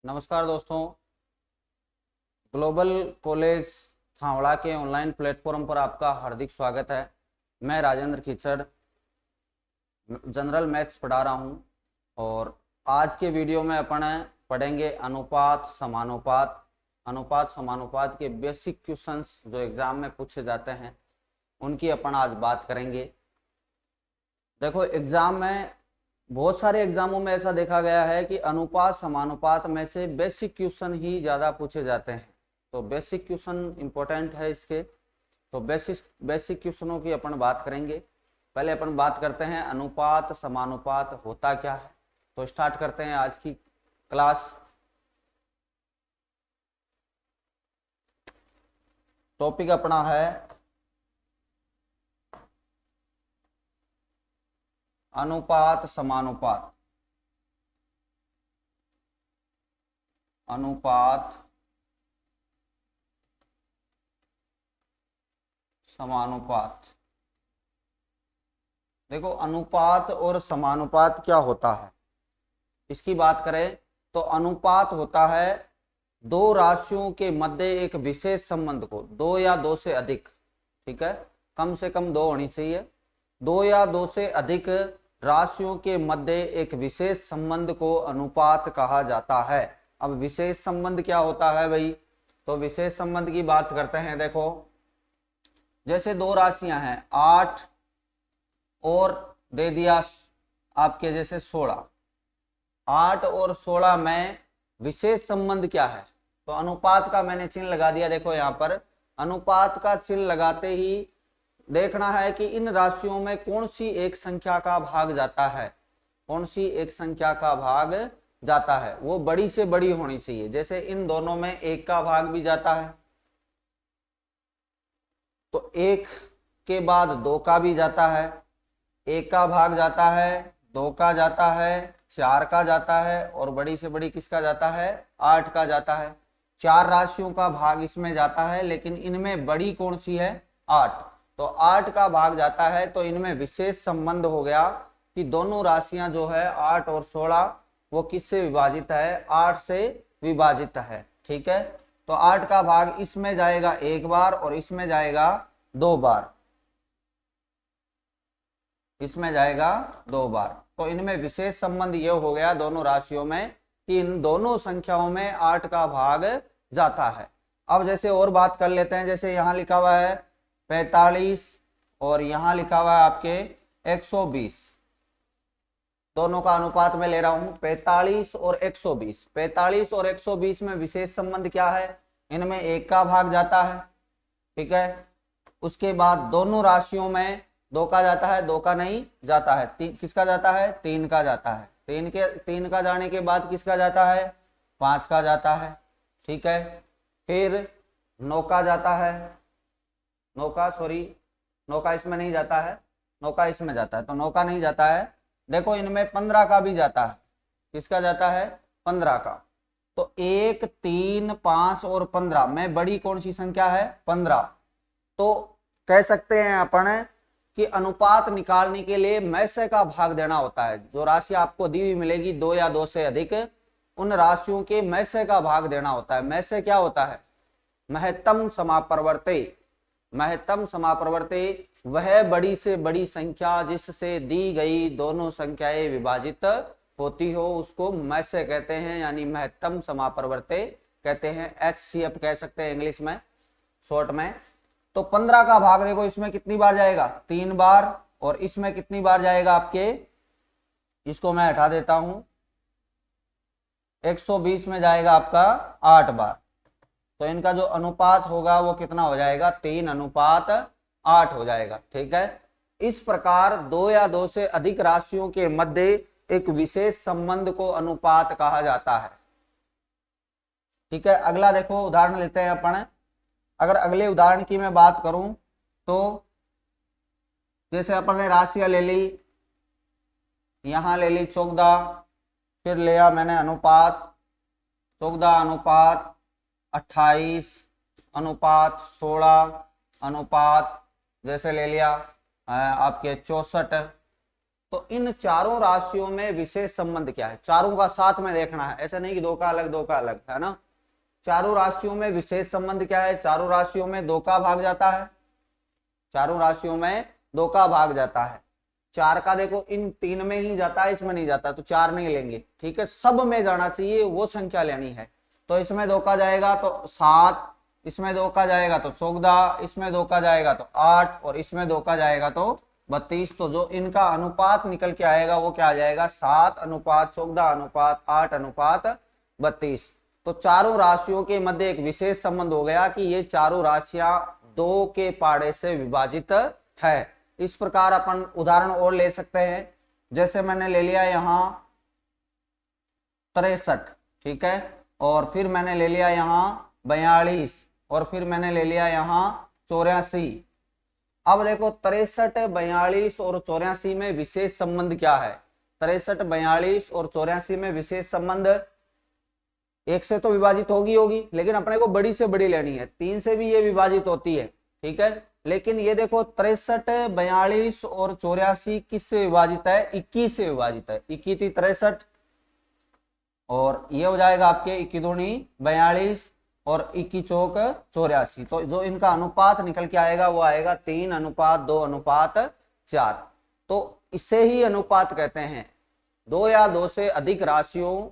नमस्कार दोस्तों, global college थावड़ा के ऑनलाइन प्लेटफॉर्म पर आपका हार्दिक स्वागत है। मैं राजेंद्र खिचड़ जनरल मैथ्स पढ़ा रहा हूं और आज के वीडियो में अपन पढ़ेंगे अनुपात समानुपात के बेसिक क्वेश्चंस जो एग्जाम में पूछे जाते हैं उनकी अपन आज बात करेंगे। देखो, एग्जाम में बहुत सारे एग्जामों में ऐसा देखा गया है कि अनुपात समानुपात में से बेसिक क्वेश्चन ही ज्यादा पूछे जाते हैं, तो बेसिक क्वेश्चन इंपॉर्टेंट है इसके। तो बेसिक क्वेश्चनों की अपन बात करेंगे। पहले अपन बात करते हैं अनुपात समानुपात होता क्या है। तो स्टार्ट करते हैं आज की क्लास। टॉपिक अपना है अनुपात समानुपात। अनुपात समानुपात। देखो, अनुपात और समानुपात क्या होता है, इसकी बात करें तो अनुपात होता है दो राशियों के मध्य एक विशेष संबंध को, दो या दो से अधिक, ठीक है, कम से कम दो होनी चाहिए, दो या दो से अधिक राशियों के मध्य एक विशेष संबंध को अनुपात कहा जाता है। अब विशेष संबंध क्या होता है भाई, तो विशेष संबंध की बात करते हैं। देखो, जैसे दो राशियां हैं 8 और दे दिया आपके जैसे 16, 8 और 16 में विशेष संबंध क्या है, तो अनुपात का मैंने चिन्ह लगा दिया। देखो यहाँ पर अनुपात का चिन्ह लगाते ही देखना है कि इन राशियों में कौन सी एक संख्या का भाग जाता है, कौन सी एक संख्या का भाग जाता है, वो बड़ी से बड़ी होनी चाहिए। जैसे इन दोनों में एक का भाग भी जाता है, तो एक के बाद दो का भी जाता है, एक का भाग जाता है, दो का जाता है, चार का जाता है और बड़ी से बड़ी किसका जाता है, 8 का जाता है। चार राशियों का भाग इसमें जाता है, लेकिन इनमें बड़ी कौन सी है, 8, तो 8 का भाग जाता है। तो इनमें विशेष संबंध हो गया कि दोनों राशियां जो है 8 और 16 वो किससे विभाजित है, 8 से विभाजित है, ठीक है। तो 8 का भाग इसमें जाएगा एक बार और इसमें जाएगा 2 बार, इसमें जाएगा 2 बार। तो इनमें विशेष संबंध ये हो गया दोनों राशियों में कि इन दोनों संख्याओं में 8 का भाग जाता है। अब जैसे और बात कर लेते हैं, जैसे यहाँ लिखा हुआ है 45 और यहाँ लिखा हुआ है आपके 120, दोनों का अनुपात में ले रहा हूं 45 और 120। 45 और 120 में विशेष संबंध क्या है, इनमें एक का भाग जाता है, ठीक है। उसके बाद दोनों राशियों में 2 का जाता है, 2 का नहीं जाता है, किसका जाता है, 3 का जाता है। 3 का जाने के बाद किसका जाता है, 5 का जाता है, ठीक है। फिर 9 का जाता है, 9 का इसमें नहीं जाता है, 9 का इसमें जाता है, तो 9 का नहीं जाता है। देखो, इनमें 15 का भी जाता है, किसका जाता है, 15 का। तो 1, 3, 5 और 15 में बड़ी कौन सी संख्या है, 15। तो कह सकते हैं अपन कि अनुपात निकालने के लिए मैसे का भाग देना होता है। जो राशि आपको दी हुई मिलेगी 2 या 2 से अधिक, उन राशियों के मैसे का भाग देना होता है। मैसे क्या होता है, महत्तम समापरिवर्ते। महत्तम समापरिवर्ते वह बड़ी से बड़ी संख्या जिससे दी गई दोनों संख्याएं विभाजित होती हो, उसको मैसे कहते हैं, यानी महत्तम समापरिवर्ते कहते हैं। HCF कह सकते हैं इंग्लिश में, शॉर्ट में। तो 15 का भाग देखो, इसमें कितनी बार जाएगा, 3 बार, और इसमें कितनी बार जाएगा आपके, इसको मैं हटा देता हूं, 120 में जाएगा आपका 8 बार। तो इनका जो अनुपात होगा वो कितना हो जाएगा, 3:8 हो जाएगा, ठीक है। इस प्रकार 2 या 2 से अधिक राशियों के मध्य एक विशेष संबंध को अनुपात कहा जाता है, ठीक है। अगला देखो उदाहरण लेते हैं अपन। अगर अगले उदाहरण की मैं बात करूं तो जैसे अपन ने राशियां ले ली, यहां ले ली 14, फिर लिया मैंने अनुपात 14 अनुपात 28 अनुपात 16 अनुपात जैसे ले लिया आपके 64 तो इन चारों राशियों में विशेष संबंध क्या है, चारों का साथ में देखना है, ऐसा नहीं कि दो का अलग दो का अलग, है ना। चारों राशियों में विशेष संबंध क्या है, चारों राशियों में दो का भाग जाता है, चारों राशियों में दो का भाग जाता है। चार का देखो इन तीन में ही जाता है, इसमें नहीं जाता, तो चार नहीं लेंगे, ठीक है, सब में जाना चाहिए, वो संख्या लेनी है। तो इसमें दो का जाएगा तो 7, इसमें दो का जाएगा तो 14, इसमें दो का जाएगा तो 8 और इसमें दो का जाएगा तो 32। तो जो इनका अनुपात निकल के आएगा वो क्या आ जाएगा, 7:14:8:32। तो चारों राशियों के मध्य एक विशेष संबंध हो गया कि ये चारों राशियां दो के पाड़े से विभाजित है। इस प्रकार अपन उदाहरण और ले सकते हैं, जैसे मैंने ले लिया यहां 63, ठीक है, और फिर मैंने ले लिया यहां 42 और फिर मैंने ले लिया यहां 84। अब देखो 63, 42 और 84 में विशेष संबंध क्या है, 63, 42 और 84 में विशेष संबंध एक से तो विभाजित होगी, लेकिन अपने को बड़ी से बड़ी लेनी है, 3 से भी ये विभाजित होती है, ठीक है। लेकिन ये देखो 63, 42 और 84 किससे विभाजित है, 21 से विभाजित है, 21 थी 63 और ये हो जाएगा आपके 21 दूनी 42 और 21 चौक 84। तो जो इनका अनुपात निकल के आएगा वो आएगा 3:2:4। तो इसे ही अनुपात कहते हैं, दो या दो से अधिक राशियों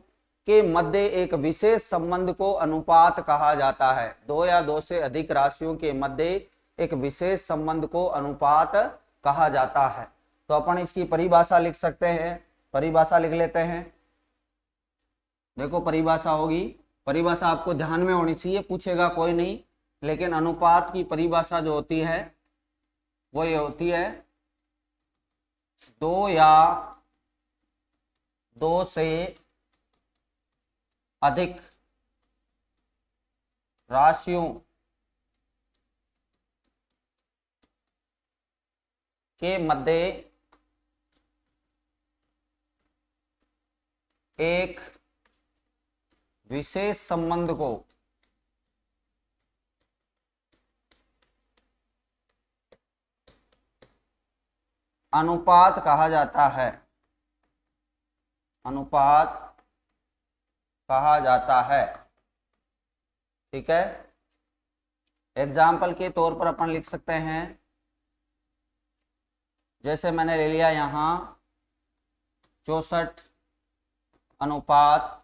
के मध्य एक विशेष संबंध को अनुपात कहा जाता है। दो या दो से अधिक राशियों के मध्य एक विशेष संबंध को अनुपात कहा जाता है। तो अपन इसकी परिभाषा लिख सकते हैं, परिभाषा लिख लेते हैं। देखो परिभाषा होगी, परिभाषा आपको ध्यान में होनी चाहिए, पूछेगा कोई नहीं, लेकिन अनुपात की परिभाषा जो होती है वो ये होती है, दो या दो से अधिक राशियों के मध्य एक विशेष संबंध को अनुपात कहा जाता है, अनुपात कहा जाता है, ठीक है। एग्जाम्पल के तौर पर अपन लिख सकते हैं, जैसे मैंने ले लिया यहां 64 अनुपात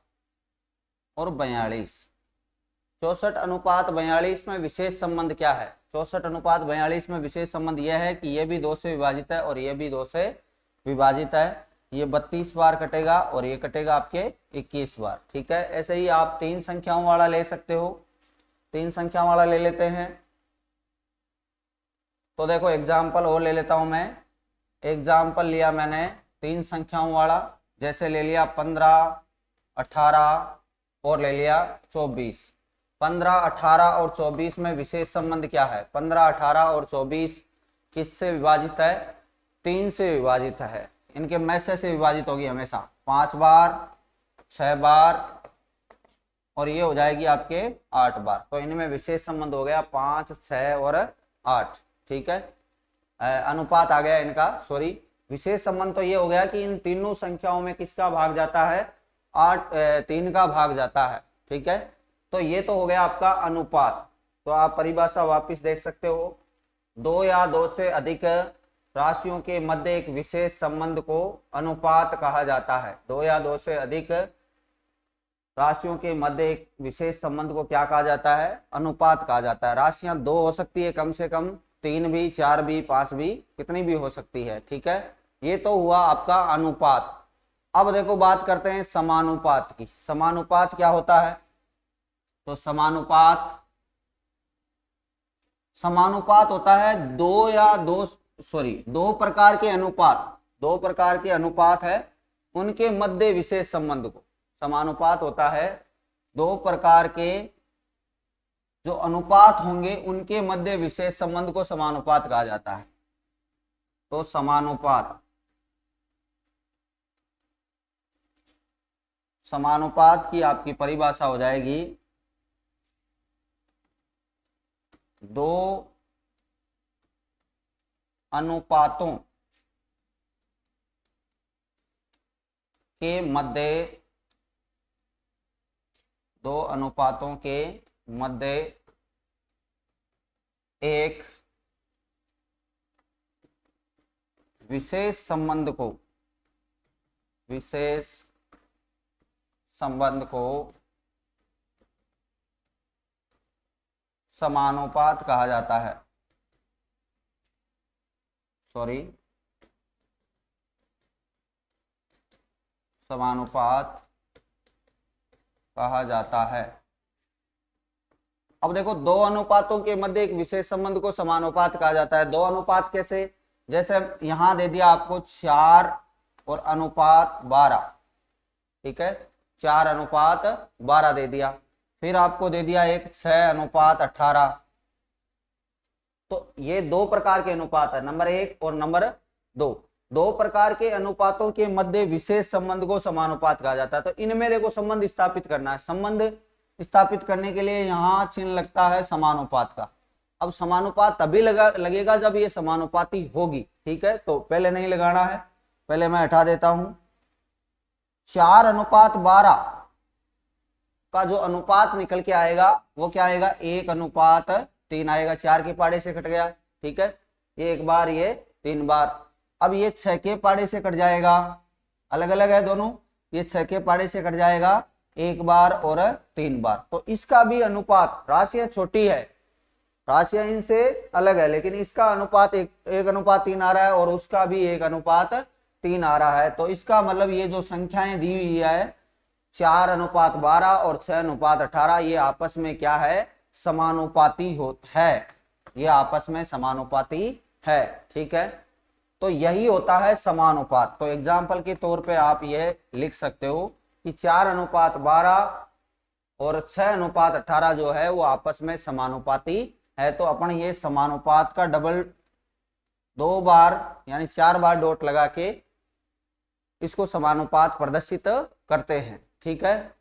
और 42। 64 अनुपात 42 में विशेष संबंध क्या है, 64 अनुपात 42 में विशेष संबंध यह है कि यह भी 2 से विभाजित है और यह भी 2 से विभाजित है। ये 32 बार कटेगा और ये कटेगा आपके 21 बार, ठीक है। ऐसे ही आप 3 संख्याओं वाला ले सकते हो, 3 संख्याओं वाला ले लेते हैं। तो देखो एग्जाम्पल और ले लेता हूं मैं, एग्जाम्पल लिया मैंने 3 संख्याओं वाला, जैसे ले लिया 15, 18 और ले लिया 24। 15, 18 और 24 में विशेष संबंध क्या है, 15, 18 और 24 किससे विभाजित है, 3 से विभाजित है। इनके मैसे से विभाजित होगी हमेशा, 5 बार, 6 बार और ये हो जाएगी आपके 8 बार। तो इनमें विशेष संबंध हो गया 5, 6 और 8, ठीक है। अनुपात आ गया इनका, सॉरी, विशेष संबंध तो ये हो गया कि इन तीनों संख्याओं में किसका भाग जाता है, 3 का भाग जाता है, ठीक है। तो ये तो हो गया आपका अनुपात। तो आप परिभाषा वापस देख सकते हो, दो या दो से अधिक राशियों के मध्य एक विशेष संबंध को अनुपात कहा जाता है। दो या दो से अधिक राशियों के मध्य एक विशेष संबंध को क्या कहा जाता है, अनुपात कहा जाता है। राशियां 2 हो सकती है कम से कम, 3 भी, 4 भी, 5 भी, कितनी भी हो सकती है, ठीक है। ये तो हुआ आपका अनुपात। अब देखो बात करते हैं समानुपात की। समानुपात क्या होता है, तो समानुपात होता है दो प्रकार के अनुपात, 2 प्रकार के अनुपात है, उनके मध्य विशेष संबंध को समानुपात होता है। 2 प्रकार के जो अनुपात होंगे उनके मध्य विशेष संबंध को समानुपात कहा जाता है। तो समानुपात की आपकी परिभाषा हो जाएगी, 2 अनुपातों के मध्य, दो अनुपातों के मध्य एक विशेष संबंध को, विशेष संबंध को समानुपात कहा जाता है। समानुपात कहा जाता है। अब देखो, दो अनुपातों के मध्य एक विशेष संबंध को समानुपात कहा जाता है। दो अनुपात कैसे? जैसे यहां दे दिया आपको 4 और अनुपात 12, ठीक है, 4 अनुपात 12 दे दिया। फिर आपको दे दिया एक 6 अनुपात 18। तो ये दो प्रकार के अनुपात है, नंबर 1 और नंबर 2। दो प्रकार के अनुपातों के मध्य विशेष संबंध को समानुपात कहा जाता है। तो इनमें देखो संबंध स्थापित करना है। संबंध स्थापित करने के लिए यहाँ चिन्ह लगता है समानुपात का। अब समानुपात तभी लगेगा जब ये समानुपाती होगी, ठीक है। तो पहले नहीं लगाना है, पहले मैं हटा देता हूं। 4 अनुपात 12 का जो अनुपात निकल के आएगा वो क्या आएगा? 1 अनुपात 3 आएगा। 4 के पाड़े से कट गया, ठीक है, ये एक बार, ये 3 बार। अब ये 6 के पाड़े से कट जाएगा, अलग अलग है दोनों, ये 6 के पाड़े से कट जाएगा 1 बार और 3 बार। तो इसका भी अनुपात, राशियां छोटी है, राशियां इनसे अलग है, लेकिन इसका अनुपात 1 अनुपात 3 आ रहा है और उसका भी 1 अनुपात 3 आ रहा है। तो इसका मतलब ये जो संख्याएं दी हुई है 4 अनुपात 12 और 6 अनुपात 18, ये आपस में क्या है? समानुपाती है, ये आपस में समानुपाती है, ठीक है। तो यही होता है समानुपात। तो एग्जाम्पल के तौर पे आप ये लिख सकते हो कि 4 अनुपात 12 और 6 अनुपात 18 जो है वो आपस में समानुपाती है। तो अपन ये समानुपात का डबल 2 बार यानी 4 बार डॉट लगा के इसको समानुपात प्रदर्शित करते हैं, ठीक है।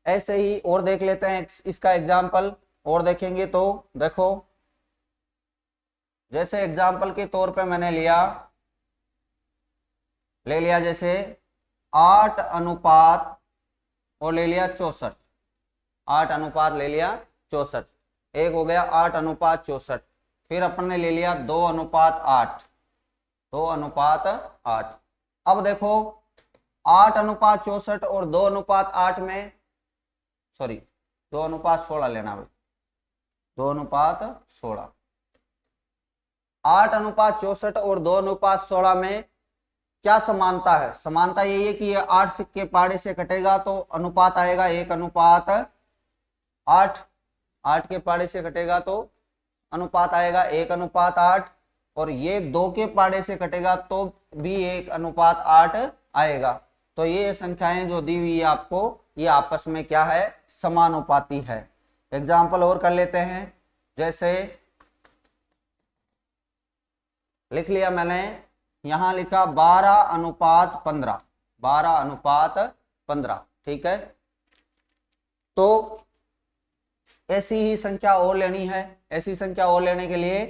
ऐसे ही और देख लेते हैं इसका एग्जाम्पल। और देखेंगे तो देखो, जैसे एग्जाम्पल के तौर पे मैंने ले लिया जैसे 8 अनुपात और ले लिया 64, 8 अनुपात ले लिया 64, एक हो गया 8 अनुपात 64। फिर अपन ने ले लिया 2 अनुपात 8, 2 अनुपात 8। अब देखो 8 अनुपात 64 और 2 अनुपात 8 में, सॉरी 2 अनुपात 16 लेना भाई, 2 अनुपात 16। 8 अनुपात 64 और 2 अनुपात 16 में क्या समानता है? समानता यही है कि ये 8 के पाड़े से कटेगा तो अनुपात आएगा 1 अनुपात 8, 8 के पाड़े से कटेगा तो अनुपात आएगा 1 अनुपात 8, और ये 2 के पाड़े से कटेगा तो भी 1 अनुपात 8 आएगा। तो ये संख्याएं जो दी हुई है आपको, ये आपस में क्या है? समानुपाती है। एग्जाम्पल और कर लेते हैं। जैसे लिख लिया मैंने, यहां लिखा 12 अनुपात 15, 12 अनुपात 15, ठीक है। तो ऐसी ही संख्या और लेनी है। ऐसी संख्या और लेने के लिए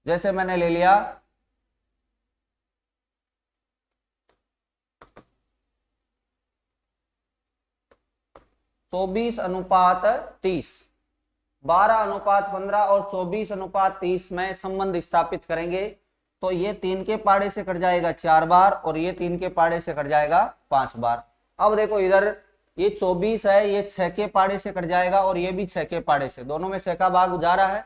जैसे मैंने ले लिया 24 अनुपात 30, 12 अनुपात 15 और 24 अनुपात 30 में संबंध स्थापित करेंगे तो ये 3 के पाड़े से कट जाएगा 4 बार और ये 3 के पाड़े से कट जाएगा 5 बार। अब देखो इधर ये 24 है, ये 6 के पाड़े से कट जाएगा और ये भी 6 के पाड़े से, दोनों में 6 का भाग जा रहा है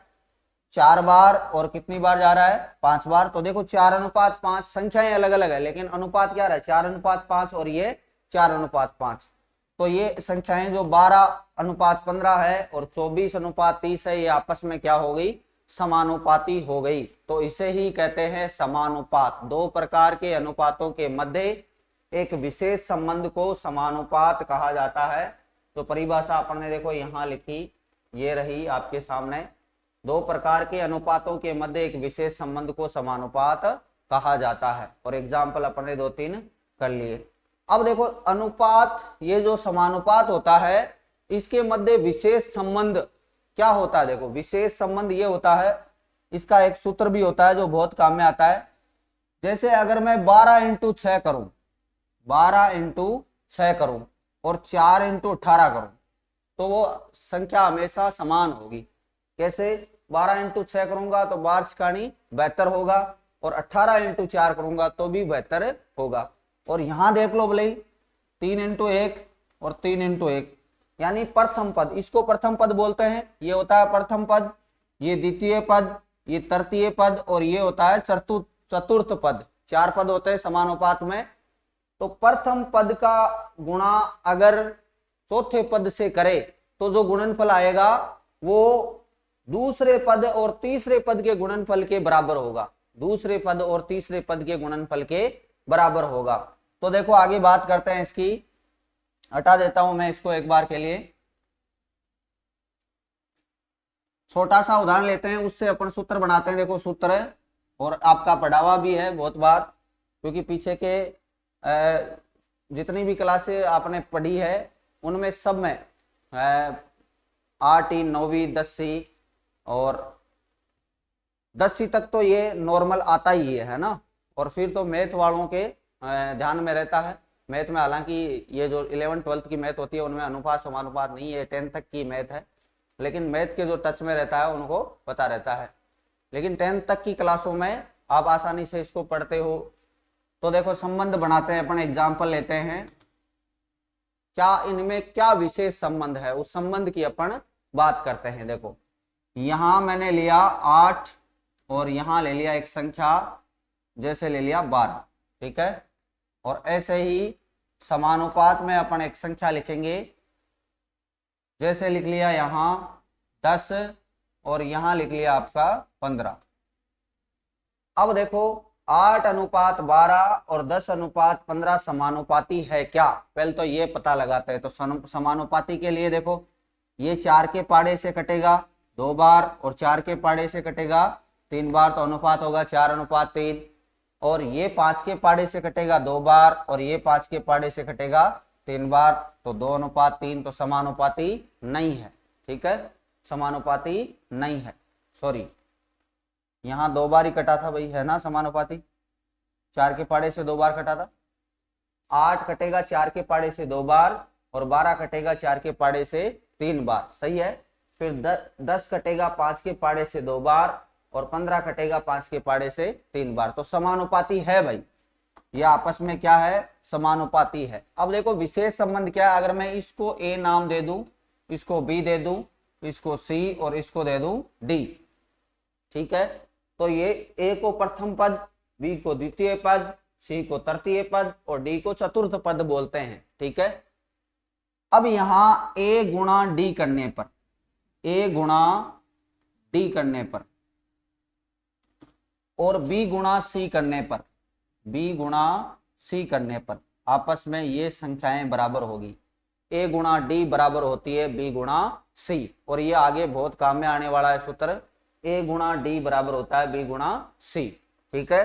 4 बार और कितनी बार जा रहा है? 5 बार। तो देखो 4 अनुपात 5, संख्याएं अलग अलग है लेकिन अनुपात क्या रहा है? 4 अनुपात 5 और ये 4 अनुपात 5। तो ये संख्याएं जो 12 अनुपात 15 है और 24 अनुपात 30 है, ये आपस में क्या हो गई? समानुपाती हो गई। तो इसे ही कहते हैं समानुपात। दो प्रकार के अनुपातों के मध्य एक विशेष संबंध को समानुपात कहा जाता है। तो परिभाषा अपन ने देखो यहाँ लिखी, ये रही आपके सामने। दो प्रकार के अनुपातों के मध्य एक विशेष संबंध को समानुपात कहा जाता है। और एग्जाम्पल अपन ने 2-3 कर लिए। अब देखो अनुपात, ये जो समानुपात होता है इसके मध्य विशेष संबंध क्या होता है? देखो विशेष संबंध ये होता है, इसका एक सूत्र भी होता है जो बहुत काम में आता है। जैसे अगर मैं 12 × 6 करूं, 12 इंटू 6 करूं और 4 इंटू 18 करूं तो वो संख्या हमेशा समान होगी। कैसे? 12 इंटू 6 करूंगा तो 12 छिकानी 72 होगा और 18 इंटू 4 करूंगा तो भी 72 होगा। और यहां देख लो भले 3 इंटू 1 और 3 इंटू 1 यानी प्रथम पद, इसको प्रथम पद बोलते हैं। ये होता है प्रथम पद, ये द्वितीय पद, ये तृतीय पद और ये होता है चतुर्थ पद। 4 पद होते हैं समानुपात में। तो प्रथम पद का गुणा अगर चौथे पद से करे तो जो गुणनफल आएगा वो दूसरे पद और तीसरे पद के गुणनफल के बराबर होगा। दूसरे पद और तीसरे पद के गुणनफल के बराबर होगा। तो देखो आगे बात करते हैं इसकी। हटा देता हूं मैं इसको एक बार के लिए। छोटा सा उदाहरण लेते हैं, उससे अपन सूत्र बनाते हैं। देखो सूत्र है और आपका पढ़ा हुआ भी है बहुत बार, क्योंकि पीछे के जितनी भी क्लासें आपने पढ़ी है उनमें सब में 8वीं 9वीं 10वीं और 10वीं तक तो ये नॉर्मल आता ही है ना। और फिर तो मैथ वालों के ध्यान में रहता है। मैथ में हालांकि ये जो 11 12 की मैथ होती है उनमें अनुपात समानुपात नहीं है, 10 तक की मैथ है, लेकिन मैथ के जो टच में रहता है उनको पता रहता है। लेकिन 10 तक की क्लासों में आप आसानी से इसको पढ़ते हो। तो देखो संबंध बनाते हैं अपन, एग्जाम्पल लेते हैं। क्या इनमें क्या विशेष संबंध है, उस संबंध की अपन बात करते हैं। देखो यहां मैंने लिया 8 और यहां ले लिया एक संख्या, जैसे ले लिया 12, ठीक है। और ऐसे ही समानुपात में अपन एक संख्या लिखेंगे, जैसे लिख लिया यहां 10 और यहां लिख लिया आपका 15। अब देखो 8 अनुपात 12 और 10 अनुपात 15 समानुपाती है क्या, पहले तो ये पता लगाते हैं। तो समानुपाती के लिए देखो ये 4 के पाड़े से कटेगा 2 बार और 4 के पाड़े से कटेगा 3 बार, तो अनुपात होगा 4 अनुपात 3। और ये 5 के पाड़े से कटेगा 2 बार और ये 5 के पाड़े से कटेगा 3 बार, तो 2 अनुपात 3। तो समानुपाती नहीं है, ठीक है, समानुपाती नहीं है। सॉरी, यहां 2 बार ही कटा था भाई, है ना समानुपाती। 4 के पाड़े से 2 बार कटा था। 8 कटेगा 4 के पाड़े से 2 बार और 12 कटेगा 4 के पाड़े से 3 बार, सही है। फिर 10 कटेगा 5 के पाड़े से 2 बार और 15 कटेगा 5 के पाड़े से 3 बार। तो समानुपाती है भाई, ये आपस में क्या है, समानुपाती है। अब देखो विशेष संबंध क्या है। अगर मैं इसको ए नाम दे दूं, इसको बी दे दूं, इसको सी और इसको दे दूं डी, ठीक है। तो ये ए को प्रथम पद, बी को द्वितीय पद, सी को तृतीय पद और डी को चतुर्थ पद बोलते हैं, ठीक है। अब यहां ए गुणा डी करने पर, ए गुणा डी करने पर और बी गुणा सी करने पर, बी गुणा सी करने पर आपस में ये संख्याएं बराबर होगी। ए गुणा डी बराबर होती है बी गुणा सी, और ये आगे बहुत काम में आने वाला है सूत्र। ए गुणा डी बराबर होता है बी गुणा सी, ठीक है।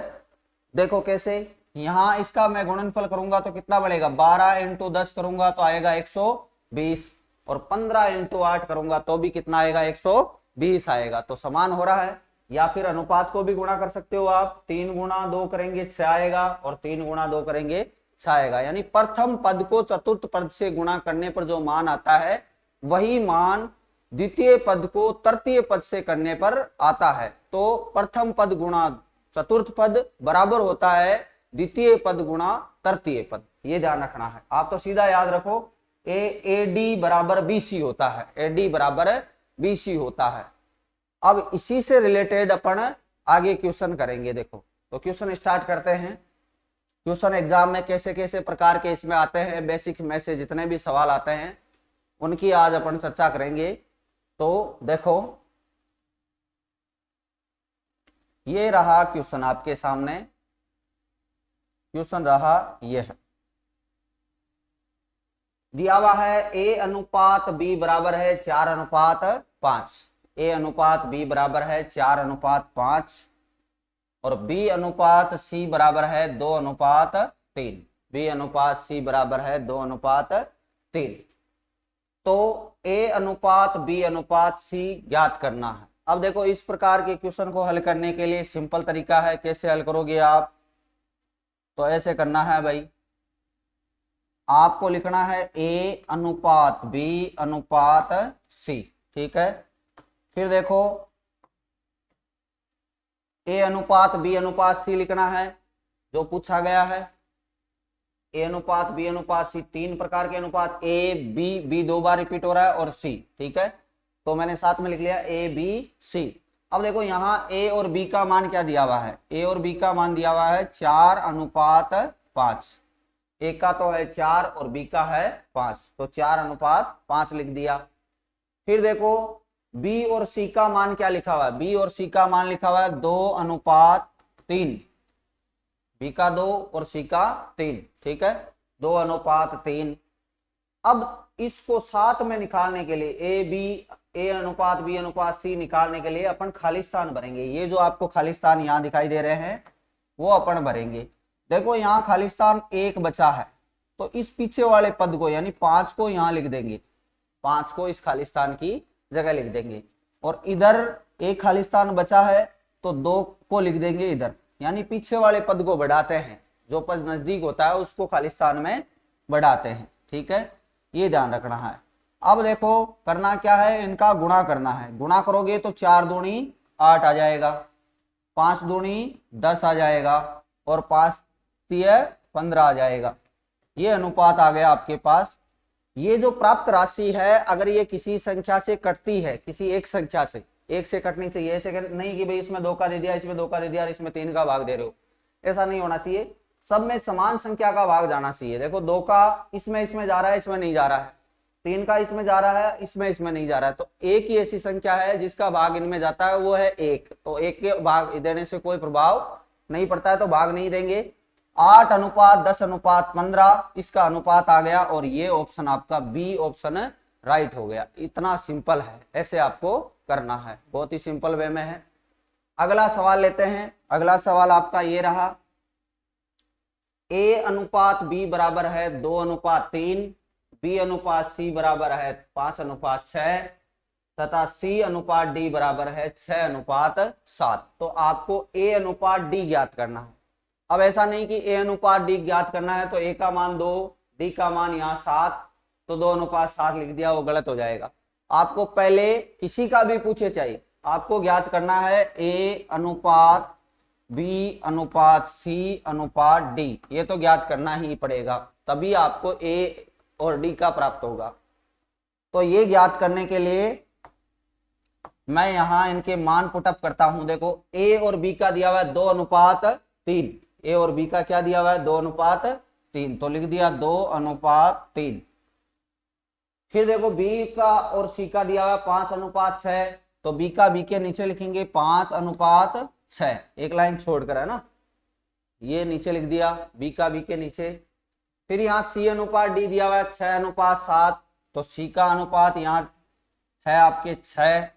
देखो कैसे, यहां इसका मैं गुणनफल करूंगा तो कितना बढ़ेगा, 12 इंटू 10 करूंगा तो आएगा 120 और 15 इंटू 8 करूंगा तो भी कितना आएगा, 120 आएगा। तो समान हो रहा है। या फिर अनुपात को भी गुणा कर सकते हो आप, 3 गुणा 2 करेंगे 6 आएगा और 3 गुणा 2 करेंगे 6 आएगा। यानी प्रथम पद को चतुर्थ पद से गुणा करने पर जो मान आता है वही मान द्वितीय पद को तृतीय पद से करने पर आता है। तो प्रथम पद गुणा चतुर्थ पद बराबर होता है द्वितीय पद गुणा तृतीय पद, ये ध्यान रखना है। आप तो सीधा याद रखो ए डी बराबर बी सी होता है, ए डी बराबर बी सी होता है। अब इसी से रिलेटेड अपन आगे क्वेश्चन करेंगे। देखो तो क्वेश्चन स्टार्ट करते हैं। क्वेश्चन एग्जाम में कैसे कैसे प्रकार के इसमें आते हैं, बेसिक में से जितने भी सवाल आते हैं उनकी आज अपन चर्चा करेंगे। तो देखो ये रहा क्वेश्चन आपके सामने, क्वेश्चन रहा ये है, दिया हुआ है ए अनुपात बी बराबर है 4 अनुपात 5, ए अनुपात बी बराबर है 4 अनुपात 5 और बी अनुपात सी बराबर है 2 अनुपात 3, बी अनुपात सी बराबर है 2 अनुपात 3। तो ए अनुपात बी अनुपात सी ज्ञात करना है। अब देखो इस प्रकार के क्वेश्चन को हल करने के लिए सिंपल तरीका है। कैसे हल करोगे आप, तो ऐसे करना है भाई, आपको लिखना है ए अनुपात बी अनुपात सी, ठीक है। फिर देखो ए अनुपात बी अनुपात सी लिखना है जो पूछा गया है। ए अनुपात बी अनुपात सी, तीन प्रकार के अनुपात, ए बी, बी दो बार रिपीट हो रहा है और सी, ठीक है। तो मैंने साथ में लिख लिया ए बी सी। अब देखो यहाँ ए और बी का मान क्या दिया हुआ है, ए और बी का मान दिया हुआ है 4:5। ए का तो है 4 और बी का है 5, तो 4:5 लिख दिया। फिर देखो बी और सी का मान क्या लिखा हुआ है, बी और सी का मान लिखा हुआ है 2:3, बी का 2 और सी का 3, ठीक है, 2:3। अब इसको साथ में निकालने के लिए ए अनुपात बी अनुपात सी निकालने के लिए अपन खालिस्तान भरेंगे। ये जो आपको खालिस्तान यहाँ दिखाई दे रहे हैं वो अपन भरेंगे। देखो यहाँ खालिस्तान एक बचा है, तो इस पीछे वाले पद को यानी 5 को यहाँ लिख देंगे, 5 को इस खालिस्तान की जगह लिख देंगे। और इधर एक खालिस्तान बचा है तो 2 को लिख देंगे इधर, यानी पीछे वाले पद को बढ़ाते हैं, जो पद नजदीक होता है उसको खालिस्तान में बढ़ाते हैं, ठीक है, ये ध्यान रखना है। अब देखो करना क्या है, इनका गुणा करना है। गुणा करोगे तो 4 दूनी 8 आ जाएगा, 5 दूनी 10 आ जाएगा और 5 तिया 15 आ जाएगा। ये अनुपात आ गया आपके पास। ये जो प्राप्त राशि है अगर ये किसी संख्या से कटती है, किसी एक संख्या से, एक से कटनी चाहिए, ऐसे नहीं कि भाई इसमें 2 का दे दिया, इसमें 2 का दे दिया और इसमें 3 का भाग दे रहे हो, ऐसा नहीं होना चाहिए। सब में समान संख्या का भाग जाना चाहिए। देखो 2 का इसमें जा रहा है, इसमें नहीं जा रहा है, 3 का इसमें जा रहा है, इसमें नहीं जा रहा है, तो एक ही ऐसी संख्या है जिसका भाग इनमें जाता है, वो है 1। तो 1 के भाग देने से कोई प्रभाव नहीं पड़ता है, तो भाग नहीं देंगे। 8:10:15 इसका अनुपात आ गया और ये ऑप्शन आपका बी ऑप्शन राइट हो गया। इतना सिंपल है, ऐसे आपको करना है, बहुत ही सिंपल वे में है। अगला सवाल लेते हैं। अगला सवाल आपका ये रहा, ए अनुपात बी बराबर है 2:3, बी अनुपात सी बराबर है 5:6 तथा सी अनुपात डी बराबर है 6:7। तो आपको ए अनुपात डी ज्ञात करना है। अब ऐसा नहीं कि ए अनुपात डी ज्ञात करना है तो ए का मान 2, डी का मान यहाँ 7, तो 2:7 लिख दिया, वो गलत हो जाएगा। आपको पहले किसी का भी पूछे चाहिए, आपको ज्ञात करना है ए अनुपात बी अनुपात सी अनुपात डी, ये तो ज्ञात करना ही पड़ेगा, तभी आपको ए और डी का प्राप्त होगा। तो ये ज्ञात करने के लिए मैं यहां इनके मान पुटअप करता हूं। देखो ए और बी का दिया हुआ है 2:3, ए और बी का क्या दिया हुआ है 2:3, तो लिख दिया 2:3। फिर देखो बी का और सी का दिया हुआ है 5:6, तो बी का बी के नीचे लिखेंगे 5:6, एक लाइन छोड़कर, है ना, ये नीचे लिख दिया बी का बी के नीचे। फिर यहाँ सी अनुपात डी दिया हुआ है 6:7, तो सी का अनुपात यहाँ है आपके 6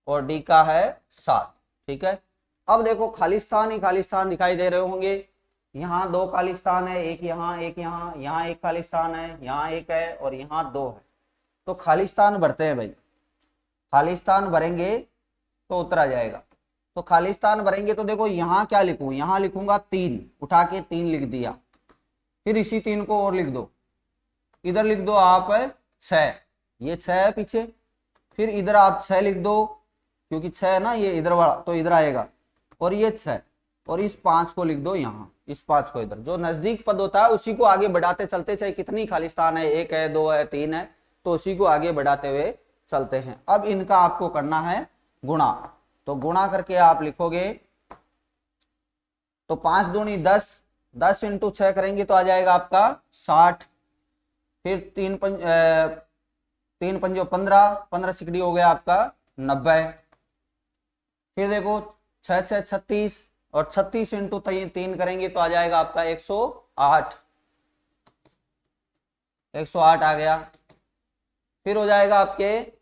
और डी का है 7, ठीक है। अब देखो खालिस्तान ही खालिस्तान दिखाई दे रहे होंगे, यहाँ 2 खालिस्तान है, एक यहाँ एक यहाँ, यहाँ एक खालिस्तान है, यहाँ एक है और यहाँ 2 है। तो खालिस्तान भरते हैं भाई, खालिस्तान भरेंगे तो उतर आ जाएगा। तो खालिस्तान भरेंगे तो देखो यहाँ क्या लिखूं, यहाँ लिखूंगा 3, उठा के 3 लिख दिया। फिर इसी 3 को और लिख दो, इधर लिख दो आप 6, ये 6 है पीछे, फिर इधर आप 6 लिख दो, क्योंकि 6 है ना ये इधर वाला, तो इधर आएगा, और ये 6, और इस 5 को लिख दो यहाँ, इस 5 को इधर। जो नजदीक पद होता है उसी को आगे बढ़ाते चलते, चाहे कितनी खालिस्तान है, 1 है 2 है 3 है, तो उसी को आगे बढ़ाते हुए चलते हैं। अब इनका आपको करना है गुणा, तो गुणा करके आप लिखोगे तो 5 दूनी 10, 10 × 6 करेंगे तो आ जाएगा आपका 60। फिर 3 पंजो 15, 15 सिकड़ी हो गया आपका 90। फिर देखो 6 6 36 और 36 × 3 करेंगे तो आ जाएगा आपका 108, 108 आ गया। फिर हो जाएगा आपके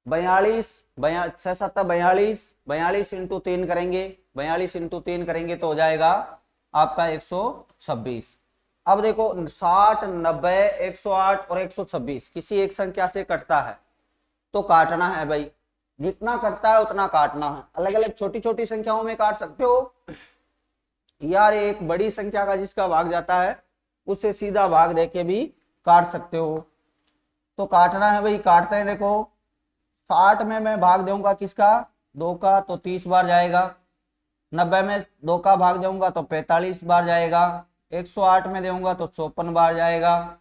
42, 6 7 42, 42 × 3 करेंगे, 42 × 3 करेंगे तो हो जाएगा आपका 126। अब देखो 60, 90, 108 और 126 किसी एक संख्या से कटता है तो काटना है भाई, जितना कटता है उतना काटना है। अलग अलग छोटी छोटी संख्याओं में काट सकते हो, यार एक बड़ी संख्या का जिसका भाग जाता है उससे सीधा भाग देके भी काट सकते हो। तो काटना है भाई, काटते हैं। देखो 60 में मैं भाग दूंगा किसका, 2 का, तो 30 बार जाएगा। 90 में 2 का भाग दूंगा तो 45 बार जाएगा। 108 में दूंगा तो 54 बार जाएगा।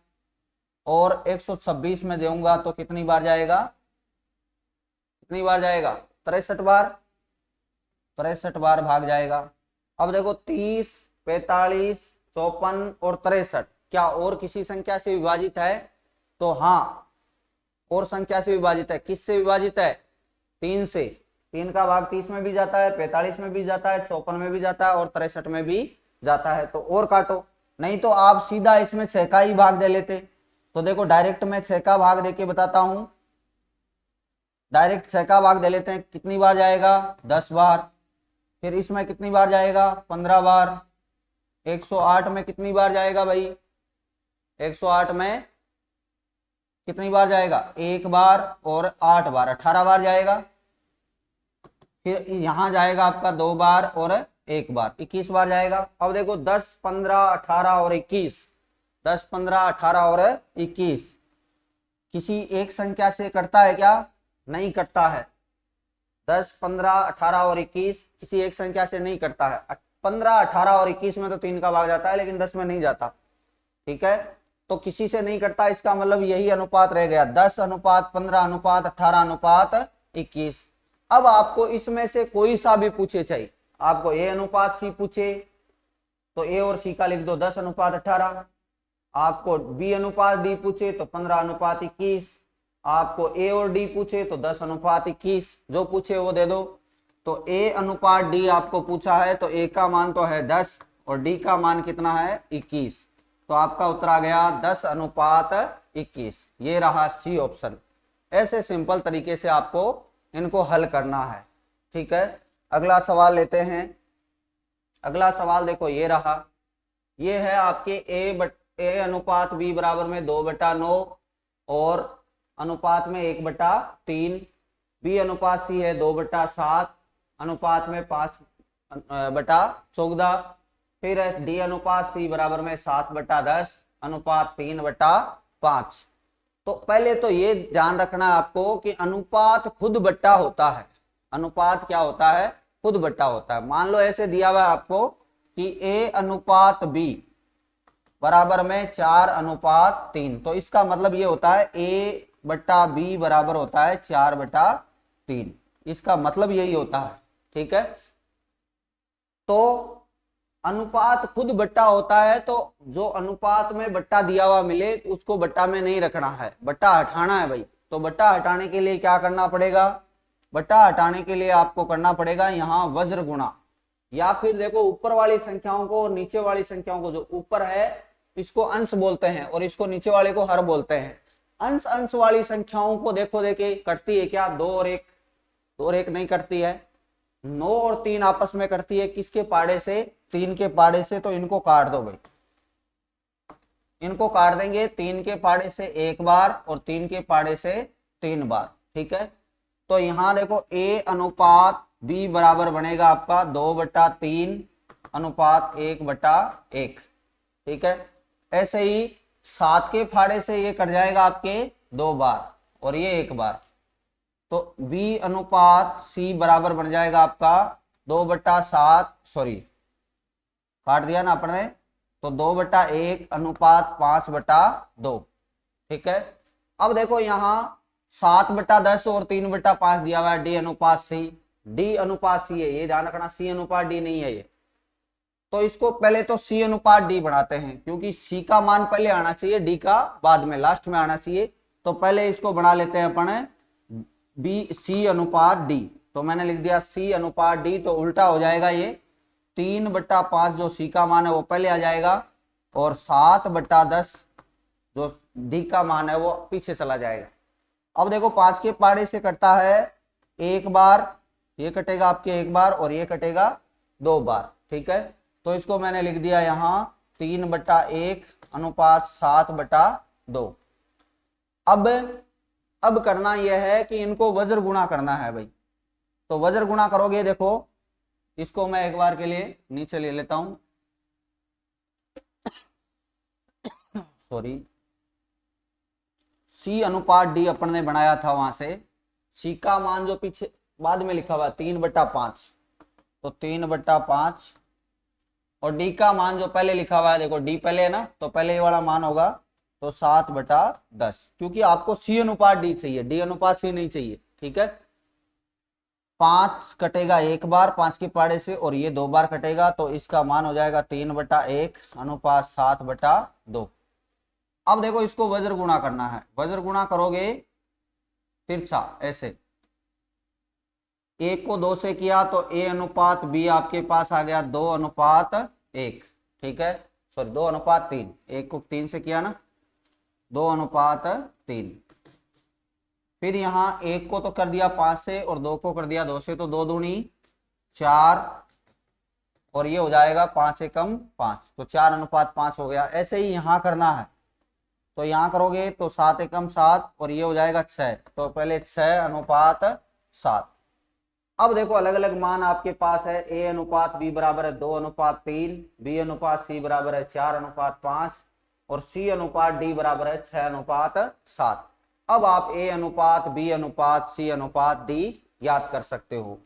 और 126 में दूंगा तो कितनी बार जाएगा, कितनी बार जाएगा, 63 बार, 63 बार भाग जाएगा। अब देखो 30, 45, 54 और 63 क्या और किसी संख्या से विभाजित है? तो हाँ, और संख्या से विभाजित है। किससे विभाजित है? 3 से। 3 का भाग 30 में भी जाता है, 45 में भी जाता है, 54 में भी जाता है और 63 में भी जाता है। तो और काटो, नहीं तो आप सीधा इसमें 6 का ही भाग दे लेते। तो देखो डायरेक्ट मैं 6 का भाग देके बताता हूं। डायरेक्ट 6 का भाग दे लेते हैं। कितनी बार जाएगा, 10 बार। फिर इसमें कितनी बार जाएगा, 15 बार। 108 में कितनी बार जाएगा भाई, 108 में कितनी बार जाएगा, 1 बार और 8 बार, 18 बार जाएगा। फिर यहां जाएगा आपका 2 बार और 1 बार, 21 बार जाएगा। अब देखो 10, 15, 18 और 21, 10, 15, 18 और 21 किसी एक संख्या से कटता है क्या? नहीं कटता है। 10, 15, 18 और 21 किसी एक संख्या से नहीं कटता है। 15, 18 और 21 में तो 3 का भाग जाता है, लेकिन 10 में नहीं जाता। ठीक है, तो किसी से नहीं कटता, इसका मतलब यही अनुपात रह गया, 10 अनुपात 15 अनुपात 18 अनुपात 21। अब आपको इसमें से कोई सा भी पूछे, चाहिए आपको ए अनुपात सी पूछे तो ए और सी का लिख दो 10 अनुपात 18। आपको बी अनुपात डी पूछे तो 15 अनुपात 21। आपको ए और डी पूछे तो 10 अनुपात 21, जो पूछे वो दे दो। तो ए अनुपात डी आपको पूछा है तो ए का मान तो है 10 और डी का मान कितना है, 21। तो आपका उत्तर आ गया 10 अनुपात 21। ये रहा सी ऑप्शन। ऐसे सिंपल तरीके से आपको इनको हल करना है। ठीक है, अगला सवाल लेते हैं। अगला सवाल देखो ये रहा, ये है आपके ए अनुपात बी बराबर में 2/9 और अनुपात में 1/3। बी अनुपात सी है 2/7 अनुपात में 5/14। फिर डी अनुपात सी बराबर में 7/10 अनुपात 3/5। तो पहले तो ये ध्यान रखना आपको कि अनुपात खुद बट्टा होता है। अनुपात क्या होता है, खुद बट्टा होता है। मान लो ऐसे दिया हुआ है आपको कि ए अनुपात बी बराबर में 4/3, तो इसका मतलब ये होता है ए बट्टा बी बराबर होता है 4/3। इसका मतलब यही होता है। ठीक है, तो अनुपात खुद बट्टा होता है, तो जो अनुपात में बट्टा दिया हुआ मिले उसको बट्टा में नहीं रखना है, बट्टा हटाना है भाई। तो बट्टा हटाने के लिए क्या करना पड़ेगा, बट्टा हटाने के लिए आपको करना पड़ेगा यहाँ वज्र गुणा, या फिर देखो ऊपर वाली संख्याओं को और नीचे वाली संख्याओं को, जो ऊपर है इसको अंश बोलते हैं और इसको नीचे वाले को हर बोलते हैं। अंश अंश वाली संख्याओं को देखो देखे कटती है क्या, 2 और 1, 2 और 1 नहीं कटती है। 9 और 3 आपस में कटती है, किसके पाड़े से, 3 के पाड़े से। तो इनको काट दो भाई, इनको काट देंगे 3 के पाड़े से 1 बार और 3 के पाड़े से 3 बार। ठीक है, तो यहां देखो ए अनुपात बी बराबर बनेगा आपका 2/3 अनुपात 1/1। ठीक है, ऐसे ही 7 के फाड़े से ये कट जाएगा आपके 2 बार और ये 1 बार। तो b अनुपात c बराबर बन जाएगा आपका 2/7, सॉरी काट दिया ना अपने, तो 2/1 अनुपात 5/2। ठीक है, अब देखो यहाँ 7/10 और 3/5 दिया हुआ है डी अनुपात सी। डी अनुपात सी है, ये ध्यान रखना, सी अनुपात डी नहीं है ये। तो इसको पहले तो सी अनुपात डी बढ़ाते हैं, क्योंकि सी का मान पहले आना चाहिए, डी का बाद में, लास्ट में आना चाहिए। तो पहले इसको बढ़ा लेते हैं अपन बी सी अनुपात डी। तो मैंने लिख दिया सी अनुपात डी, तो उल्टा हो जाएगा ये 3/5 जो सी का मान है वो पहले आ जाएगा और 7/10 जो डी का मान है वो पीछे चला जाएगा। अब देखो 5 के पाड़े से कटता है 1 बार, ये कटेगा आपके 1 बार और ये कटेगा 2 बार। ठीक है, तो इसको मैंने लिख दिया यहाँ 3/1 अनुपात 7/2। अब करना यह है कि इनको वज्र गुणा करना है भाई। तो वज्र गुणा करोगे, देखो इसको मैं एक बार के लिए नीचे ले लेता हूं, सॉरी C अनुपात D अपन ने बनाया था, वहां से C का मान जो पीछे बाद में लिखा हुआ 3/5, तो 3/5, और D का मान जो पहले लिखा हुआ है, देखो D पहले है ना, तो पहले ये वाला मान होगा तो 7/10, क्योंकि आपको C अनुपात D चाहिए, D अनुपात C नहीं चाहिए। ठीक है, 5 कटेगा एक बार 5 के पाड़े से, और ये 2 बार कटेगा, तो इसका मान हो जाएगा 3/1 अनुपात 7/2। अब देखो इसको वज्र गुणा करना है, वज्र गुणा करोगे तिरछा ऐसे, 1 को 2 से किया तो A अनुपात B आपके पास आ गया 2/1। ठीक है, सॉरी 2/3, 1 को 3 से किया ना, 2/3। फिर यहाँ 1 को तो कर दिया 5 से, और 2 को कर दिया 2 से, तो 2 दूनी 4, और ये हो जाएगा 5 एकम 5, तो 4/5 हो गया। ऐसे ही यहाँ करना है, तो यहाँ करोगे तो 7 एकम 7, और ये हो जाएगा 6, तो पहले 6/7। अब देखो अलग अलग मान आपके पास है, A अनुपात B बराबर है 2/3, B अनुपात C बराबर है 4/5, और C अनुपात D बराबर है 6/7। अब आप A अनुपात B अनुपात C अनुपात D ज्ञात कर सकते हो।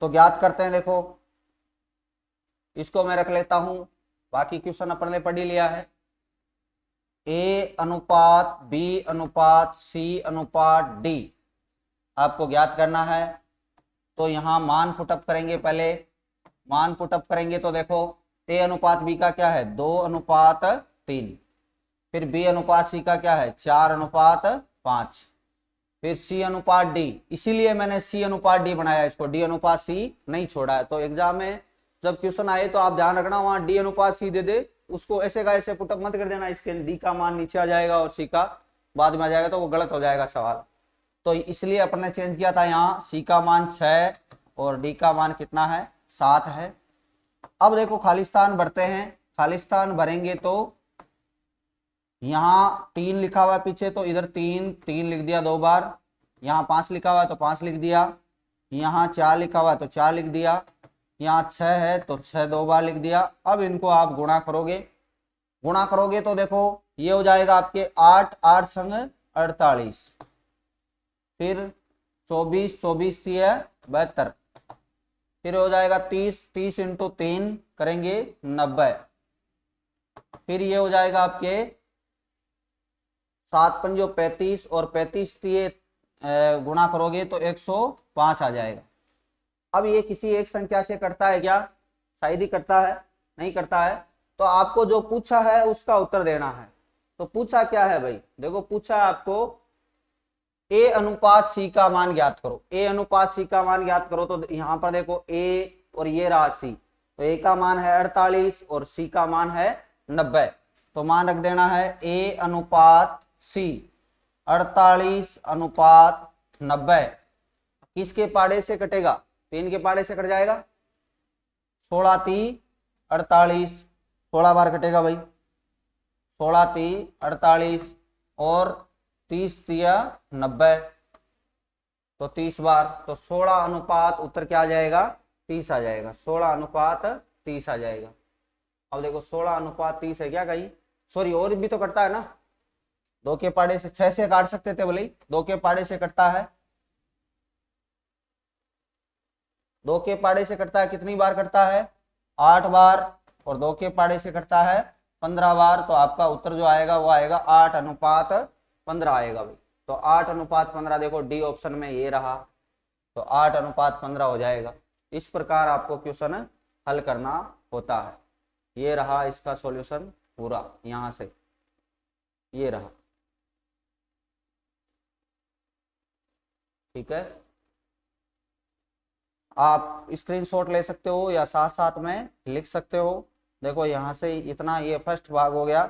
तो ज्ञात करते हैं, देखो इसको मैं रख लेता हूं, बाकी क्वेश्चन अपन ने पढ़ ही लिया है। A अनुपात B अनुपात C अनुपात D आपको ज्ञात करना है। तो यहां मान पुटअप करेंगे, पहले मान पुटअप करेंगे तो देखो A अनुपात B का क्या है 2/3, फिर B अनुपात C का क्या है 4/5, फिर C अनुपात D, इसीलिए मैंने C अनुपात D बनाया, इसको D अनुपात C नहीं छोड़ा है। तो एग्जाम में जब क्वेश्चन आए तो आप ध्यान रखना, वहां D अनुपात C दे दे, उसको ऐसे का ऐसे पुटअप मत कर देना, इसके D का मान नीचे आ जाएगा और C का बाद में आ जाएगा, तो वो गलत हो जाएगा सवाल। तो इसलिए अपन ने चेंज किया था, यहाँ C का मान 6 और D का मान कितना है 7 है। अब देखो खालिस्तान भरते हैं, खालिस्तान भरेंगे तो यहाँ 3 लिखा हुआ है पीछे, तो इधर 3 लिख दिया 2 बार, यहाँ 5 लिखा हुआ है तो 5 लिख दिया, यहाँ 4 लिखा हुआ है तो 4 लिख दिया, यहाँ 6 है तो 6 2 बार लिख दिया। अब इनको आप गुणा करोगे, गुणा करोगे तो देखो ये हो जाएगा आपके 8, 8 संग 48, फिर 24, 24 72, फिर हो जाएगा 30, 30 इंटू 3 करेंगे 90, फिर ये हो जाएगा आपके 7 पंजो 35, और 35 गुणा करोगे तो 105 आ जाएगा। अब ये किसी एक संख्या से कटता है क्या, शायद ही कटता है, नहीं करता है। तो आपको जो पूछा है उसका उत्तर देना है। तो पूछा क्या है भाई, देखो पूछा आपको A अनुपात C का मान ज्ञात करो, A अनुपात C का मान ज्ञात करो। तो यहाँ पर देखो A और ये रहा C, तो A का मान है 48 और C का मान है 90, तो मान रख देना है A अनुपात C 48/90। किसके पाड़े से कटेगा, 3 के पाड़े से कट जाएगा, 16 3 48, 16 बार कटेगा भाई, 16 3 48 और 30 3 90, तो 30 बार, तो 16 अनुपात उत्तर क्या आ जाएगा 30 आ जाएगा, 16/30 आ जाएगा। अब देखो 16/30 है क्या कहीं, सॉरी और भी तो कटता है ना, 2 के पाड़े से 6 से काट सकते थे बोले, 2 के पाड़े से कटता है, 2 के पाड़े से कटता है, कितनी बार कटता है 8 बार, और 2 के पाड़े से कटता है 15 बार। तो आपका उत्तर जो आएगा वो आएगा 8/15 आएगा भाई। तो 8/15 देखो डी ऑप्शन में ये रहा, तो 8/15 हो जाएगा। इस प्रकार आपको क्वेश्चन हल करना होता है। ये रहा इसका सॉल्यूशन पूरा, यहां से ये रहा, ठीक है। आप स्क्रीनशॉट ले सकते हो या साथ साथ में लिख सकते हो। देखो यहाँ से इतना, ये फर्स्ट भाग हो गया,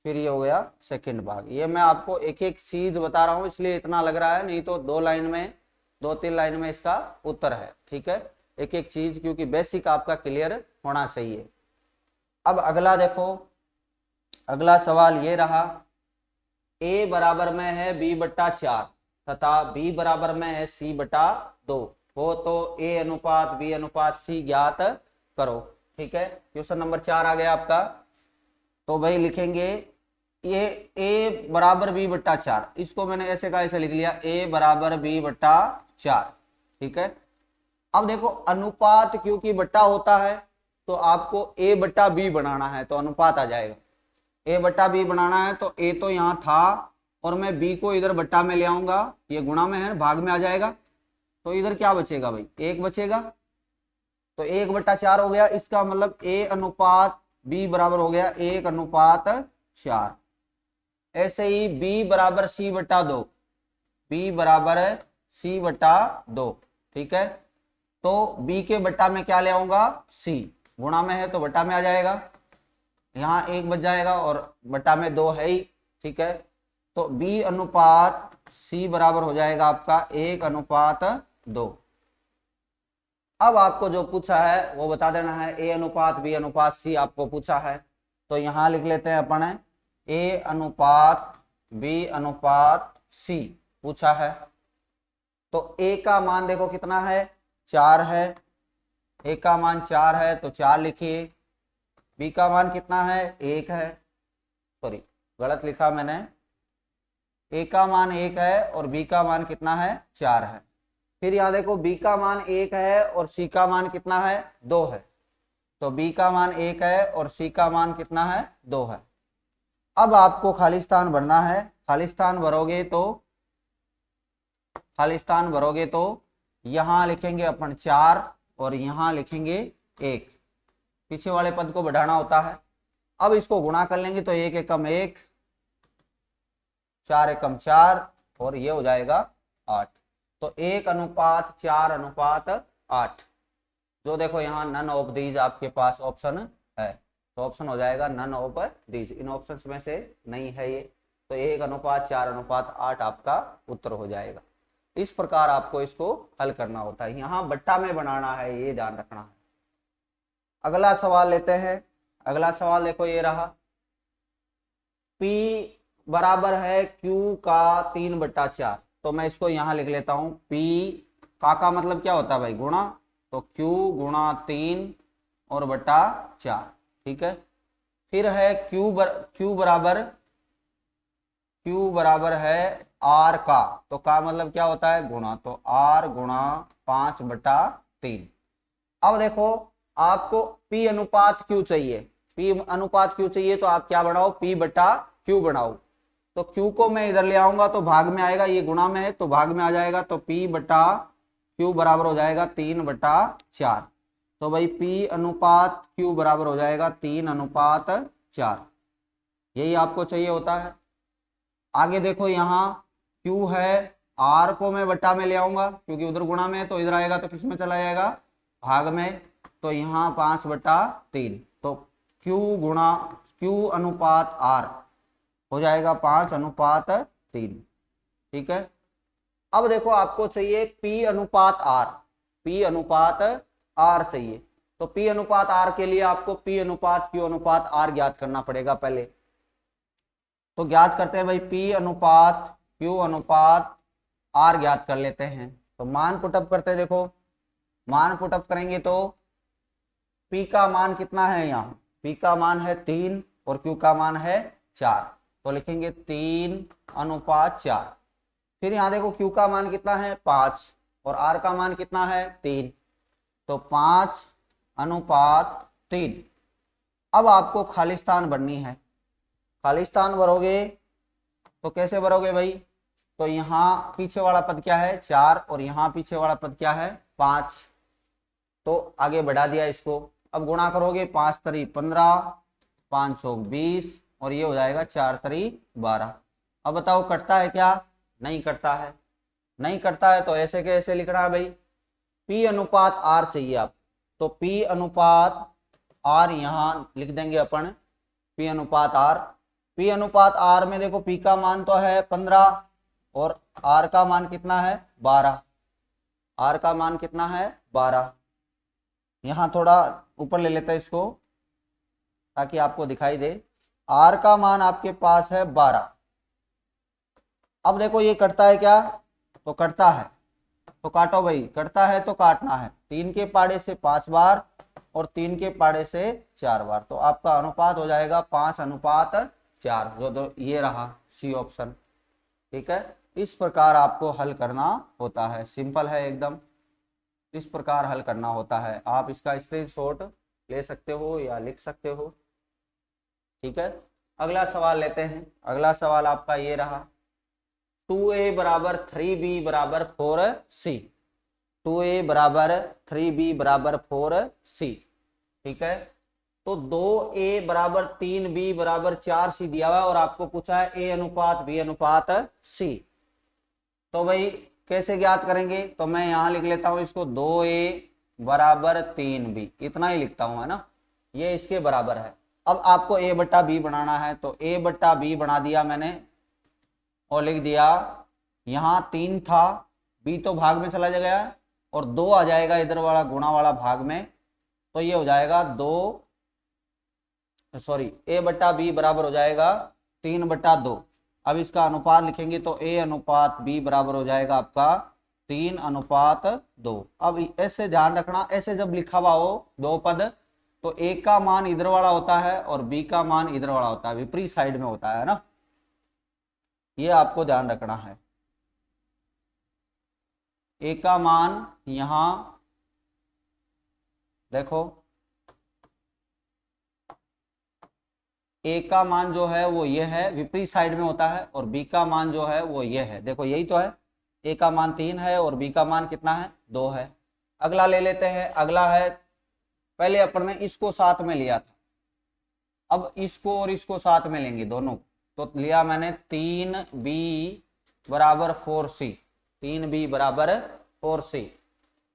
फिर ये हो गया सेकंड भाग। ये मैं आपको एक एक चीज बता रहा हूँ इसलिए इतना लग रहा है, नहीं तो 2 लाइन में 2-3 लाइन में इसका उत्तर है, ठीक है। एक एक चीज क्योंकि बेसिक आपका क्लियर होना चाहिए। अब अगला देखो, अगला सवाल ये रहा, a बराबर में है b/4 तथा b बराबर में है c/2 हो तो a अनुपात b अनुपात c ज्ञात करो, ठीक है। क्वेश्चन नंबर 4 आ गया आपका। तो भाई लिखेंगे ये a बराबर b बट्टा 4, इसको मैंने ऐसे का ऐसे लिख लिया, a बराबर b बट्टा 4। ठीक है, अब देखो अनुपात क्योंकि बट्टा होता है तो आपको a बट्टा b बनाना है, तो अनुपात आ जाएगा। a बट्टा b बनाना है तो a तो यहाँ था और मैं b को इधर बट्टा में ले आऊंगा, ये गुणा में है, भाग में आ जाएगा, तो इधर क्या बचेगा भाई, 1 बचेगा, तो 1 बट्टा 4 हो गया। इसका मतलब a अनुपात b बराबर हो गया 1 अनुपात 4। ऐसे ही b बराबर c बट्टा 2, b बराबर c बट्टा 2। ठीक है, तो b के बट्टा में क्या ले आऊंगा, c, गुणा में है तो बट्टा में आ जाएगा, यहाँ 1 बच जाएगा और बट्टा में 2 है ही। ठीक है, तो b अनुपात c बराबर हो जाएगा आपका 1 अनुपात 2। अब आपको जो पूछा है वो बता देना है, a अनुपात b अनुपात c आपको पूछा है, तो यहां लिख लेते हैं अपन a अनुपात b अनुपात c पूछा है। तो a का मान देखो कितना है, 4 है, a का मान 4 है तो 4 लिखिए, b का मान कितना है, 1 है, सॉरी गलत लिखा मैंने, a का मान 1 है और b का मान कितना है, 4 है। फिर यहाँ देखो b का मान 1 है और c का मान कितना है, 2 है, तो b का मान 1 है और c का मान कितना है, 2 है। अब आपको खाली स्थान भरना है, खाली स्थान भरोगे तो यहाँ लिखेंगे अपन 4 और यहाँ लिखेंगे 1, पीछे वाले पद को बढ़ाना होता है। अब इसको गुणा कर लेंगे तो 1 एकम 1, 4 एकम 4 और ये हो जाएगा 8, तो 1 अनुपात 4 अनुपात 8। जो देखो यहाँ नन ऑफ दीज आपके पास ऑप्शन है, तो ऑप्शन हो जाएगा नन ऑफ दीज, इन ऑप्शंस में से नहीं है ये, तो 1 अनुपात 4 अनुपात 8 आपका उत्तर हो जाएगा। इस प्रकार आपको इसको हल करना होता है, यहाँ बट्टा में बनाना है, ये ध्यान रखना है। अगला सवाल लेते हैं, अगला सवाल देखो ये रहा, P बराबर है Q का 3 बट्टा 4, तो मैं इसको यहाँ लिख लेता हूँ, P का मतलब क्या होता है भाई, गुणा, तो Q गुणा 3 और बट्टा 4। ठीक है, फिर है Q बराबर है R का, तो का मतलब क्या होता है, गुणा, तो R गुणा 5 बट्टा 3। अब देखो आपको P अनुपात Q चाहिए, P अनुपात Q चाहिए तो आप क्या बनाओ, P बट्टा Q बनाओ, तो Q को मैं इधर ले आऊंगा तो भाग में आएगा, ये गुणा में है तो भाग में आ जाएगा, तो P बट्टा Q बराबर हो जाएगा 3 बट्टा 4। तो भाई P अनुपात Q बराबर हो जाएगा 3 अनुपात 4, यही आपको चाहिए होता है। आगे देखो यहाँ Q है, R को मैं बट्टा में ले आऊंगा क्योंकि उधर गुणा में है, तो इधर आएगा तो किस में चला जाएगा, भाग में, तो यहाँ 5 बट्टा 3, तो Q अनुपात R हो जाएगा 5 अनुपात 3। ठीक है, अब देखो आपको चाहिए P अनुपात R, P अनुपात R चाहिए, तो P अनुपात R के लिए आपको P अनुपात Q अनुपात R ज्ञात करना पड़ेगा पहले, तो ज्ञात करते हैं भाई, P अनुपात Q अनुपात R ज्ञात कर लेते हैं। तो मान पुटअप करते हैं, देखो मान पुटअप करेंगे तो P का मान कितना है, यहाँ P का मान है 3 और Q का मान है 4, तो लिखेंगे 3 अनुपात 4। फिर यहाँ देखो Q का मान कितना है, 5 और R का मान कितना है, 3, तो 5 अनुपात 3। अब आपको खाली स्थान भरनी है, खाली स्थान भरोगे तो कैसे भरोगे भाई, तो यहाँ पीछे वाला पद क्या है, 4 और यहाँ पीछे वाला पद क्या है, 5, तो आगे बढ़ा दिया इसको। अब गुणा करोगे, 5 तरी 15, 520 और ये हो जाएगा 4 तरी 12। अब बताओ कटता है क्या, नहीं कटता है, नहीं कटता है तो ऐसे के ऐसे लिख रहा है भाई, P अनुपात R चाहिए आप, तो P अनुपात R यहाँ लिख देंगे अपन, P अनुपात R। P अनुपात R में देखो P का मान तो है 15 और R का मान कितना है, 12, R का मान कितना है, 12। यहाँ थोड़ा ऊपर ले लेते हैं इसको ताकि आपको दिखाई दे, R का मान आपके पास है 12। अब देखो ये कटता है क्या, तो कटता है, तो काटो भाई, कटता है तो काटना है, 3 के पाड़े से 5 बार और 3 के पाड़े से 4 बार, तो आपका अनुपात हो जाएगा 5 अनुपात 4, जो तो ये रहा सी ऑप्शन। ठीक है, इस प्रकार आपको हल करना होता है, सिंपल है एकदम, इस प्रकार हल करना होता है। आप इसका स्क्रीनशॉट ले सकते हो या लिख सकते हो। ठीक है, अगला सवाल लेते हैं। अगला सवाल आपका ये रहा, 2a बराबर 3b बराबर 4c। 2a बराबर 3b बराबर 4c। ठीक है, तो 2a बराबर 3b बराबर 4c दिया हुआ है और आपको पूछा है a अनुपात b अनुपात c। तो भाई कैसे ज्ञात करेंगे, तो मैं यहां लिख लेता हूं इसको 2a बराबर 3b, इतना ही लिखता हूं, है ना, ये इसके बराबर है। अब आपको a बट्टा b बनाना है, तो a बट्टा b बना दिया मैंने और लिख दिया, यहाँ 3 था, b तो भाग में चला गया और 2 आ जाएगा इधर वाला गुणा वाला भाग में, तो ये हो जाएगा a बट्टा b बराबर हो जाएगा 3/2। अब इसका अनुपात लिखेंगे तो a अनुपात b बराबर हो जाएगा आपका 3:2। अब ऐसे ध्यान रखना, ऐसे जब लिखा हुआ हो दो पद, तो a का मान इधर वाला होता है और b का मान इधर वाला होता है, विपरीत साइड में होता है ना, ये आपको ध्यान रखना है। a का मान यहां देखो, a का मान जो है वो ये है, विपरीत साइड में होता है, और b का मान जो है वो ये है। देखो यही तो है, a का मान 3 है और b का मान कितना है, 2 है। अगला ले लेते हैं, अगला है, पहले अपन ने इसको साथ में लिया था, अब इसको और इसको साथ में लेंगे दोनों, तो लिया मैंने 3b बराबर 4c। 3b बराबर 4c,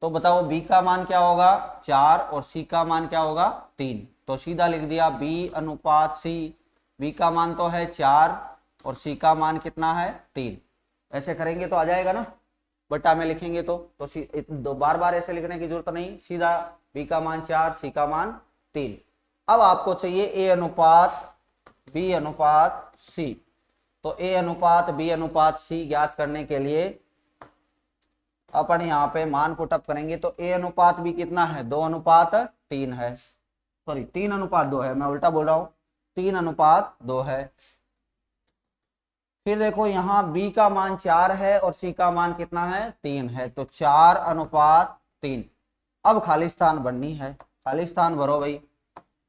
तो बताओ b का मान क्या होगा 4 और c का मान क्या होगा 3, तो सीधा लिख दिया b अनुपात c। b का मान तो है 4 और c का मान कितना है 3। ऐसे करेंगे तो आ जाएगा ना, बटा में लिखेंगे तो दो बार बार ऐसे लिखने की जरूरत नहीं, सीधा b का मान 4 c का मान 3। अब आपको चाहिए a अनुपात b अनुपात c, तो a अनुपात b अनुपात c ज्ञात करने के लिए अपन यहाँ पे मान पुटअप करेंगे, तो a अनुपात b कितना है 2:3 है, सॉरी 3:2 है, मैं उल्टा बोल रहा हूँ, 3:2 है। फिर देखो यहाँ b का मान 4 है और c का मान कितना है 3 है, तो 4:3। अब खाली स्थान भरनी है, खाली स्थान भरो भाई,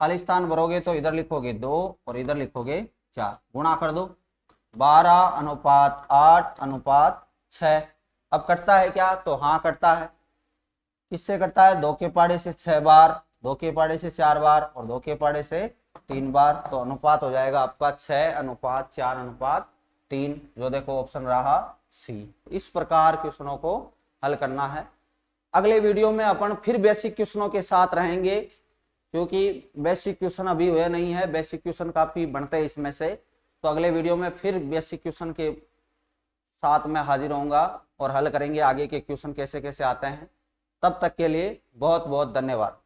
खाली स्थान भरोगे तो इधर लिखोगे 2 और इधर लिखोगे 4, गुणा कर दो, 12:8:6। अब कटता है क्या, तो हाँ कटता है, किससे कटता है, 2 के पाड़े से 6 बार, 2 के पाड़े से 4 बार और 2 के पाड़े से 3 बार, तो अनुपात हो जाएगा आपका 6:4:3, जो देखो ऑप्शन रहा सी। इस प्रकार क्वेश्चनों को हल करना है। अगले वीडियो में अपन फिर बेसिक क्वेश्चनों के साथ रहेंगे, क्योंकि बेसिक क्वेश्चन अभी हुए नहीं है, बेसिक क्वेश्चन काफी बनते हैं इसमें से, तो अगले वीडियो में फिर बेसिक क्वेश्चन के साथ में हाजिर होऊंगा और हल करेंगे आगे के क्वेश्चन कैसे कैसे आते हैं। तब तक के लिए बहुत बहुत धन्यवाद।